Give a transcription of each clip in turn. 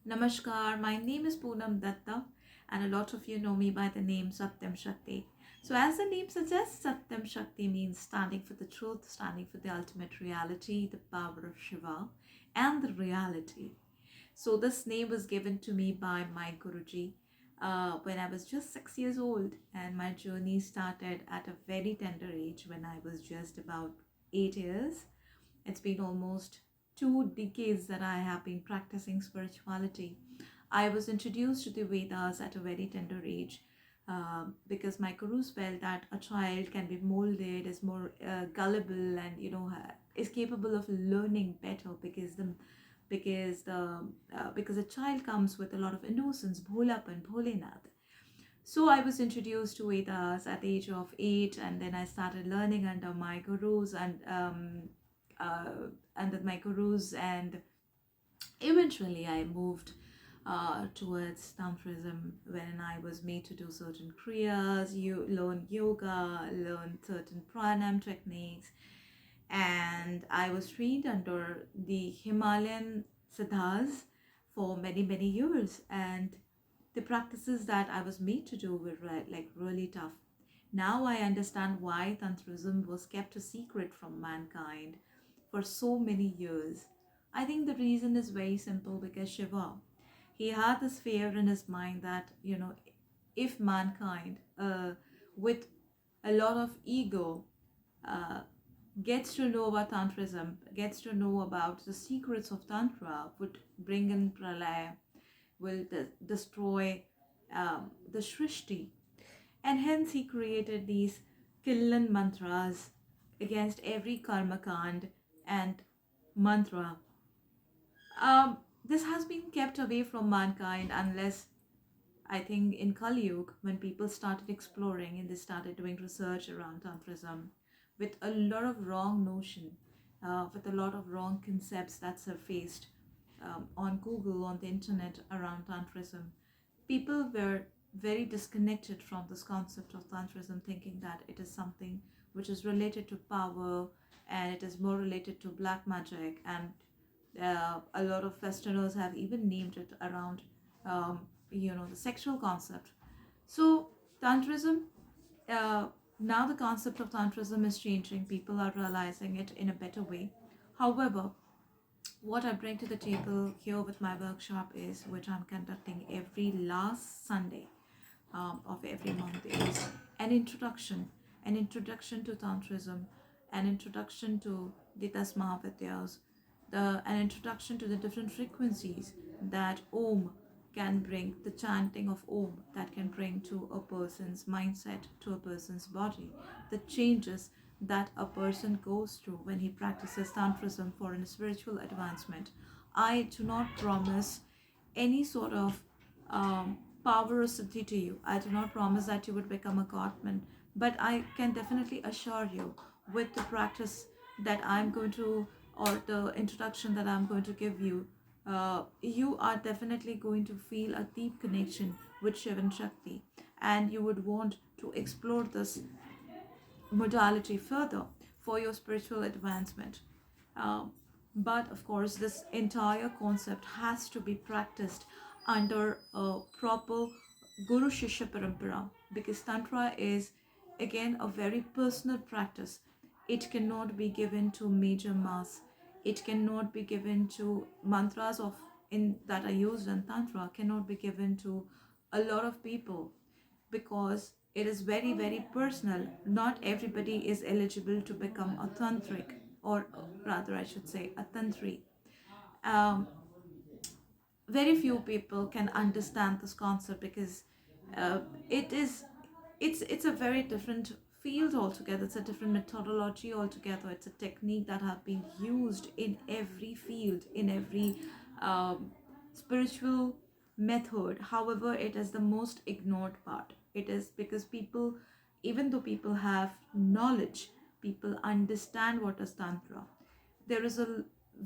Namaskar, my name is Poonam Datta, and a lot of you know me by the name Satyamshakti. So, as the name suggests, Satyamshakti means standing for the truth, standing for the ultimate reality, the power of Shiva, and the reality. So, this name was given to me by my Guruji when I was just 6 years old, and my journey started at a very tender age when I was just about 8 years. It's been almost 2 decades that I have been practicing spirituality. I was introduced to the Vedas at a very tender age because my gurus felt that a child can be molded, is more gullible, and is capable of learning better because a child comes with a lot of innocence, bholapan, bholenath. So I was introduced to Vedas at the age of 8, and then I started learning under my gurus, and eventually I moved towards Tantrism when I was made to do certain kriyas, you learn yoga, learn certain pranayam techniques, and I was trained under the Himalayan siddhas for many, many years. And the practices that I was made to do were like really tough. Now I understand why Tantrism was kept a secret from mankind for so many years. I think the reason is very simple because Shiva, he had this fear in his mind that, if mankind with a lot of ego uh, gets to know about Tantrism, gets to know about the secrets of Tantra, would bring in pralaya, will destroy the Shrishti. And hence he created these Killan mantras against every karma kand and mantra. This has been kept away from mankind unless I think in Kali Yuga, when people started exploring and they started doing research around Tantrism with a lot of wrong notion, with a lot of wrong concepts that surfaced on Google, on the internet around Tantrism, people were very disconnected from this concept of Tantrism, thinking that it is something which is related to power and it is more related to black magic. And a lot of Westerners have even named it around, the sexual concept. So, Tantrism, uh, now the concept of Tantrism is changing. People are realizing it in a better way. However, what I bring to the table here with my workshop is, which I'm conducting every last Sunday of every month, is an introduction to Tantrism, an introduction to the Tasmavidyas, an introduction to the different frequencies that Om can bring, the chanting of Om that can bring to a person's mindset, to a person's body, the changes that a person goes through when he practices Tantrism for a spiritual advancement. I do not promise any sort of power or siddhi to you. I do not promise that you would become a godman, but I can definitely assure you with the practice that I'm going to, or the introduction that I'm going to give you, you are definitely going to feel a deep connection with Shiv and Shakti, and you would want to explore this modality further for your spiritual advancement. Um, but of course, this entire concept has to be practiced under a proper Guru Shishya Parampara, because Tantra is again a very personal practice. It cannot be given to major mass. It cannot be given to mantras of in that are used in Tantra cannot be given to a lot of people because it is very, very personal. Not everybody is eligible to become a tantric, or rather I should say a tantri. um, Very few people can understand this concept because uh, it is it's a very different field altogether. It's a different methodology altogether. It's a technique that have been used in every field, in every spiritual method. However, it is the most ignored part. It is because people, even though people have knowledge, people understand what is tantra, there is a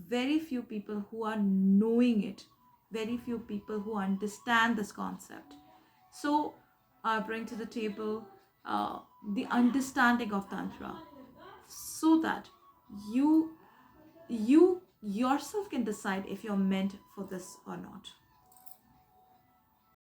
very few people who are knowing it, very few people who understand this concept. So I bring to the table uh, the understanding of tantra, so that you you yourself can decide if you're meant for this or not.